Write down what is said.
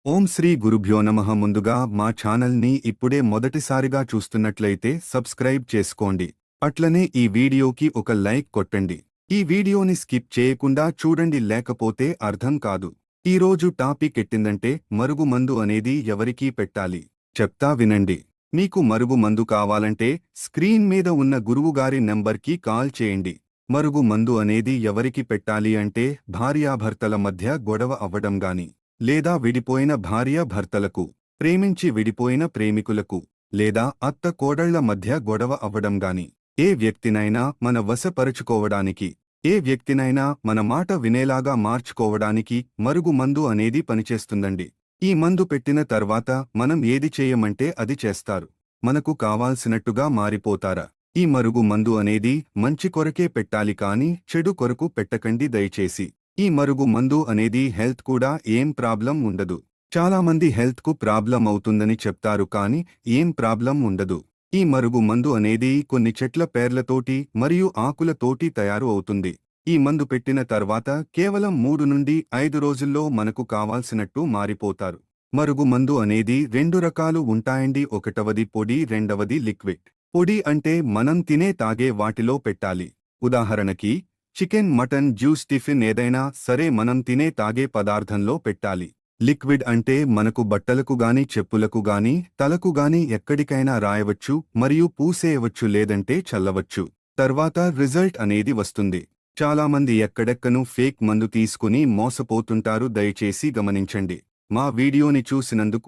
ఓం శ్రీ గురుభ్యో నమః. ముందుగా మా ఛానల్ని ఇప్పుడే మొదటిసారిగా చూస్తున్నట్లయితే సబ్స్క్రైబ్ చేసుకోండి. అట్లనే ఈ వీడియోకి ఒక లైక్ కొట్టండి. ఈ వీడియోని స్కిప్ చేయకుండా చూడండి, లేకపోతే అర్థం కాదు. ఈరోజు టాపిక్ ఎట్టిందంటే మరుగుమందు అనేది ఎవరికీ పెట్టాలి చెప్తా వినండి. మీకు మరుగుమందు కావాలంటే స్క్రీన్ మీద ఉన్న గురువుగారి నెంబర్కి కాల్ చేయండి. మరుగుమందు అనేది ఎవరికి పెట్టాలి అంటే భార్యాభర్తల మధ్య గొడవ అవ్వడం గాని, లేదా విడిపోయిన భార్య భర్తలకు, ప్రేమించి విడిపోయిన ప్రేమికులకు, లేదా అత్త కోడళ్ల మధ్య గొడవ అవ్వడం గాని, ఏ వ్యక్తినైనా మన వశపరుచుకోవడానికి, ఏ వ్యక్తినైనా మన మాట వినేలాగా మార్చుకోవడానికి మరుగుమందు అనేది పనిచేస్తుందండి. ఈ మందు పెట్టిన తర్వాత మనం ఏది చేయమంటే అది చేస్తారు. మనకు కావాల్సినట్టుగా మారిపోతారా? ఈ మరుగు మందు అనేది మంచి కొరకే పెట్టాలి కాని చెడు కొరకు పెట్టకండి దయచేసి. ఈ మరుగు మందు అనేది హెల్త్ కూడా ఏం ప్రాబ్లం ఉండదు. చాలామంది హెల్త్ కు ప్రాబ్లం అవుతుందని చెప్తారు కాని ఏం ప్రాబ్లం ఉండదు. ఈ మరుగు మందు అనేది కొన్ని చెట్ల పేర్లతోటి మరియు ఆకులతోటి తయారు అవుతుంది. ఈ మందు పెట్టిన తర్వాత కేవలం 3 నుండి 5 రోజుల్లో మనకు కావాల్సినట్టు మారిపోతారు. మరుగు మందు అనేది 2 రకాలు ఉంటాయండి. ఒకటవది పొడి, రెండవది లిక్విడ్. పొడి అంటే మనం తినే తాగే వాటిలో పెట్టాలి. ఉదాహరణకి చికెన్, మటన్, జ్యూస్, టిఫిన్ ఏదైనా సరే మనం తినే తాగే పదార్థంలో పెట్టాలి. లిక్విడ్ అంటే మనకు బట్టలకు గాని, చెప్పులకు గాని, తలకు గాని ఎక్కడికైనా రాయవచ్చు మరియు పూసేయవచ్చు, లేదంటే చల్లవచ్చు. తర్వాత రిజల్ట్ అనేది వస్తుంది. చాలామంది ఎక్కడెక్కనూ ఫేక్ మందు తీసుకుని మోసపోతుంటారు. దయచేసి గమనించండి. మా వీడియోని చూసినందుకు